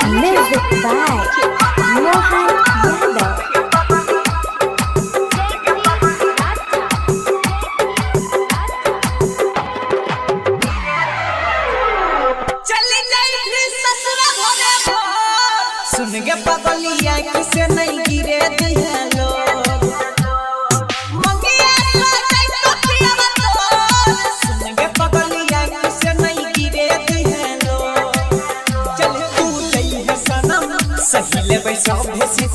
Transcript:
Music by Mohan Yadav. सुन गे पगलिया किसे नहीं गिरे दिया लोग मंगिया सजाई तो पिया तो सुन गे पगलिया किसे नहीं गिरे दिया लोग चल तू जई है सनम सही ले बैसा भेसी